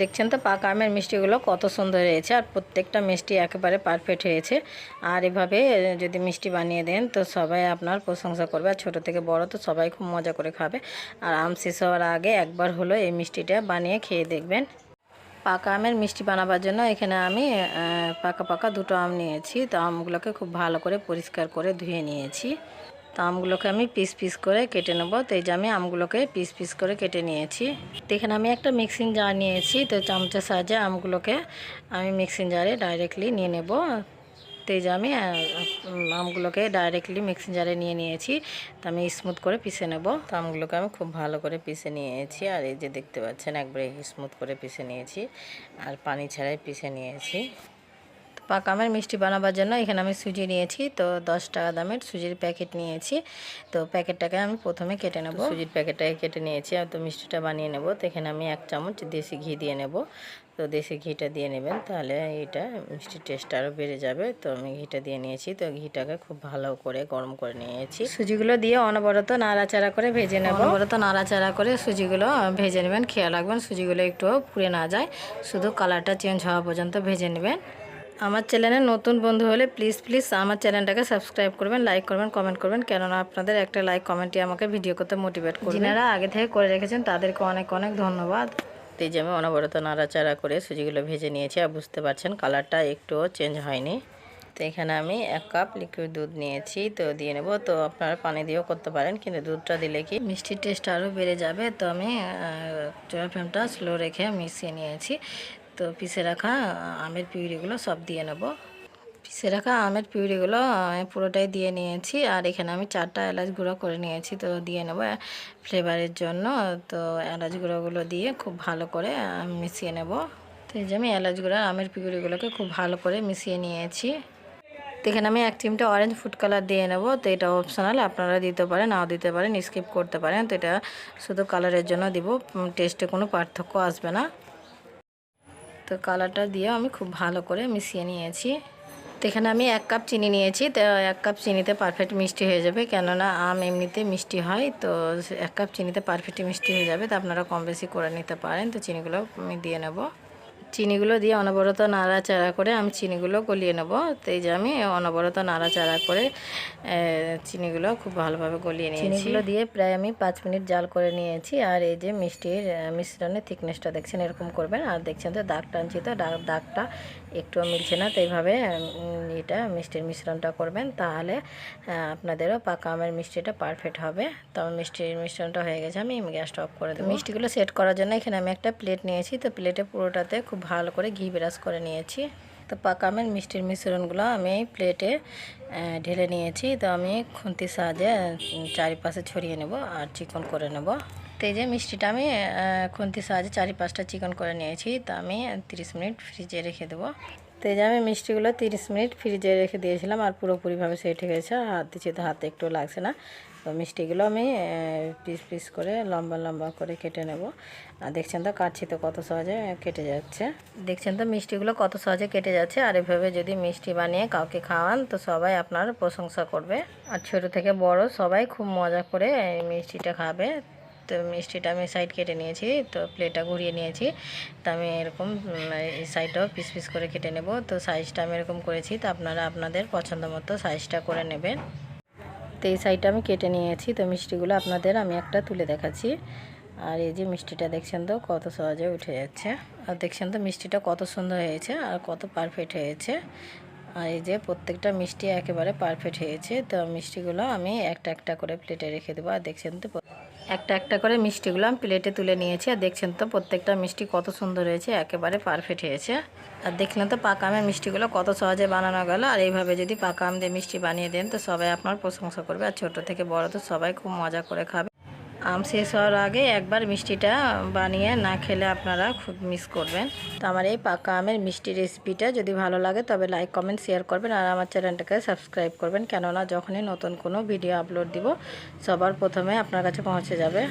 দেখছেন তো পাকা আমের মিষ্টিগুলো কত সুন্দর হয়েছে, আর প্রত্যেকটা মিষ্টি একেবারে পারফেক্ট হয়েছে। আর এভাবে যদি মিষ্টি বানিয়ে দেন তো সবাই আপনার প্রশংসা করবে, আর ছোটো থেকে বড় তো সবাই খুব মজা করে খাবে। আর আম শেষ হওয়ার আগে একবার হলো এই মিষ্টিটা বানিয়ে খেয়ে দেখবেন। পাকা আমের মিষ্টি বানাবার জন্য এখানে আমি পাকা পাকা দুটো আম নিয়েছি। তো আমগুলোকে খুব ভালো করে পরিষ্কার করে ধুয়ে নিয়েছি। তো আমগুলোকে আমি পিস পিস করে কেটে নেব। তো এই যে আমি আমগুলোকে পিস পিস করে কেটে নিয়েছি। তো এখানে আমি একটা মিক্সিং জার নিয়েছি। তো চামচের সাহায্যে আমগুলোকে আমি মিক্সিং জারে ডাইরেক্টলি নিয়ে নেব। তো এই যে আমি আমগুলোকে ডাইরেক্টলি মিক্সিং জারে নিয়ে নিয়েছি। তো আমি স্মুথ করে পিষে নেব। তো আমগুলোকে আমি খুব ভালো করে পিষে নিয়েছি। আর এই যে দেখতে পাচ্ছেন একবারে স্মুথ করে পিষে নিয়েছি, আর পানি ছাড়াই পিষে নিয়েছি। পাকা আমের মিষ্টি বানাবার জন্য এখানে আমি সুজি নিয়েছি। তো 10 টাকা দামের সুজির প্যাকেট নিয়েছি। তো প্যাকেটটাকে আমি প্রথমে কেটে নেব। সুজির প্যাকেটটাকে কেটে নিয়েছি, আর তো মিষ্টিটা বানিয়ে নেব। তো এখানে আমি 1 চামচ দেশি ঘি দিয়ে নেব। তো দেশি ঘিটা দিয়ে নেবেন, তাহলে এটা মিষ্টির টেস্ট আরও বেড়ে যাবে। তো আমি ঘিটা দিয়ে নিয়েছি। তো ঘিটাকে খুব ভালো করে গরম করে নিয়েছি। সুজিগুলো দিয়ে অনবরত নাড়াচাড়া করে ভেজে নেব। অনবরত নাড়াচাড়া করে সুজিগুলো ভেজে নেবেন। খেয়াল রাখবেন সুজিগুলো একটু পুড়ে না যায়, শুধু কালারটা চেঞ্জ হওয়া পর্যন্ত ভেজে নেবেন। আমার চ্যানেলে নতুন বন্ধু হলে প্লিজ আমার চ্যানেলটাকে সাবস্ক্রাইব করবেন, লাইক করবেন, কমেন্ট করবেন, কেননা আপনাদের একটা লাইক কমেন্টই আমাকে ভিডিও করতে মোটিভেট করবে। যিনারা আগে থেকে করে রেখেছেন তাদেরকে অনেক অনেক ধন্যবাদ। এই যে আমি অনবরত নাড়াচাড়া করে সুজিগুলো ভেজে নিয়েছি, আর বুঝতে পারছেন কালারটা একটুও চেঞ্জ হয়নি। তো এখানে আমি 1 কাপ লিকুইড দুধ নিয়েছি। তো দিয়ে নেব। তো আপনারা পানি দিয়েও করতে পারেন, কিন্তু দুধটা দিলে কি মিষ্টির টেস্ট আরও বেড়ে যাবে। তো আমি চুলার ফ্লেমটা স্লো রেখে মিশিয়ে নিয়েছি। তো পিষে রাখা আমের পিউরিগুলো সব দিয়ে নেব। পিষে রাখা আমের পিউরিগুলো আমি পুরোটাই দিয়ে নিয়েছি। আর এখানে আমি 4টা এলাচ গুঁড়ো করে নিয়েছি। তো দিয়ে নেব ফ্লেভারের জন্য। তো এলাচ গুঁড়োগুলো দিয়ে খুব ভালো করে মিশিয়ে নেব। তো এই যে আমি এলাচ গুঁড়ো আমের পিউরিগুলোকে খুব ভালো করে মিশিয়ে নিয়েছি। তো এখানে আমি 1 চিমটা অরেঞ্জ ফুড কালার দিয়ে নেব। তো এটা অপশনাল, আপনারা দিতে পারেন, নাও দিতে পারেন, স্কিপ করতে পারেন। তো এটা শুধু কালারের জন্য দিব, টেস্টে কোনো পার্থক্য আসবে না। তো কালারটা দিয়ে আমি খুব ভালো করে মিশিয়ে নিয়েছি। তো এখানে আমি 1 কাপ চিনি নিয়েছি। তো 1 কাপ চিনিতে পারফেক্ট মিষ্টি হয়ে যাবে, কেননা আম এমনিতে মিষ্টি হয়। তো 1 কাপ চিনিতে পারফেক্ট মিষ্টি হয়ে যাবে। তো আপনারা কম বেশি করে নিতে পারেন। তো চিনিগুলো আমি দিয়ে নেব। চিনিগুলো দিয়ে অনবরত নাড়াচাড়া করে আমি চিনিগুলো গলিয়ে নেব। তো এই যে আমি অনবরত নাড়াচাড়া করে চিনিগুলো খুব ভালোভাবে গলিয়ে নিয়েছি। চিনিগুলো দিয়ে প্রায় আমি 5 মিনিট জাল করে নিয়েছি। আর এই যে মিষ্টির মিশ্রণের থিকনেসটা দেখছেন, এরকম করবেন। আর দেখছেন তো দাগ টানছি, তো দাগটা একটুও মিলছে না। তো এইভাবে এটা মিষ্টির মিশ্রণটা করবেন, তাহলে আপনাদেরও পাকা আমের মিষ্টিটা পারফেক্ট হবে। তো আমার মিষ্টির মিশ্রণটা হয়ে গেছে, আমি গ্যাসটা অফ করে দেবো। মিষ্টিগুলো সেট করার জন্য এখানে আমি একটা প্লেট নিয়েছি। তো প্লেটে পুরোটাতে খুব ভালো করে ঘি ব্রাশ করে নিয়েছি। তো পাকা আমের মিষ্টির মিশ্রণগুলো আমি এই প্লেটে ঢেলে নিয়েছি। তো আমি খুন্তির সাহায্যে চারিপাশে ছড়িয়ে নেব আর চিকন করে নেব। তো এই যে মিষ্টিটা আমি খুন্তির সাহায্যে চারিপাশটা চিকন করে নিয়েছি। তো আমি 30 মিনিট ফ্রিজে রেখে দেবো। তো এই যে আমি মিষ্টিগুলো 30 মিনিট ফ্রিজে রেখে দিয়েছিলাম, আর পুরোপুরিভাবে সেট হয়ে গেছে। হাত দিচ্ছি তো হাতে একটু লাগছে না। তো মিষ্টিগুলো আমি পিস পিস করে লম্বা লম্বা করে কেটে নেব। আর দেখছেন তো কাটছি তো কত সহজে কেটে যাচ্ছে। দেখছেন তো মিষ্টিগুলো কত সহজে কেটে যাচ্ছে। আর এভাবে যদি মিষ্টি বানিয়ে কাউকে খাওয়ান তো সবাই আপনার প্রশংসা করবে, আর ছোট থেকে বড় সবাই খুব মজা করে এই মিষ্টিটা খাবে। তো মিষ্টিটা আমি সাইড কেটে নিয়েছি। তো প্লেটটা ঘুরিয়ে নিয়েছি। তো আমি এরকম এই সাইডটাও পিস পিস করে কেটে নেব। তো সাইজটা আমি এরকম করেছি। তো আপনারা আপনাদের পছন্দ মতো সাইজটা করে নেবেন। তো এই সাইডটা আমি কেটে নিয়েছি। তো মিষ্টিগুলো আপনাদের আমি একটা তুলে দেখাচ্ছি। আর এই যে মিষ্টিটা দেখছেন তো কত সহজে উঠে যাচ্ছে। আর দেখছেন তো মিষ্টিটা কত সুন্দর হয়েছে আর কত পারফেক্ট হয়েছে। আর এই যে প্রত্যেকটা মিষ্টি একেবারে পারফেক্ট হয়েছে। তো মিষ্টিগুলো আমি একটা একটা করে প্লেটে রেখে দেবো। আর দেখছেন তো একটা একটা করে মিষ্টিগুলো আমি প্লেটে তুলে নিয়েছি। আর দেখছেন তো প্রত্যেকটা মিষ্টি কত সুন্দর হয়েছে, একেবারে পারফেক্ট হয়েছে। আর দেখলেন তো পাকা আমের মিষ্টিগুলো কত সহজে বানানো গেল। আর এইভাবে যদি পাকা আম দিয়ে মিষ্টি বানিয়ে দেন তো সবাই আপনার প্রশংসা করবে, আর ছোট থেকে বড় তো সবাই খুব মজা করে খাবে। আম শেষ হওয়ার আগে একবার মিষ্টিটা বানিয়ে না খেলে আপনারা খুব মিস করবেন। তো আমার এই পাকা আমের মিষ্টি রেসিপিটা যদি ভালো লাগে তবে লাইক কমেন্ট শেয়ার করবেন, আর আমার চ্যানেলটাকে সাবস্ক্রাইব করবেন, কেননা যখনই নতুন কোনো ভিডিও আপলোড দিব সবার প্রথমে আপনার কাছে পৌঁছে যাবে।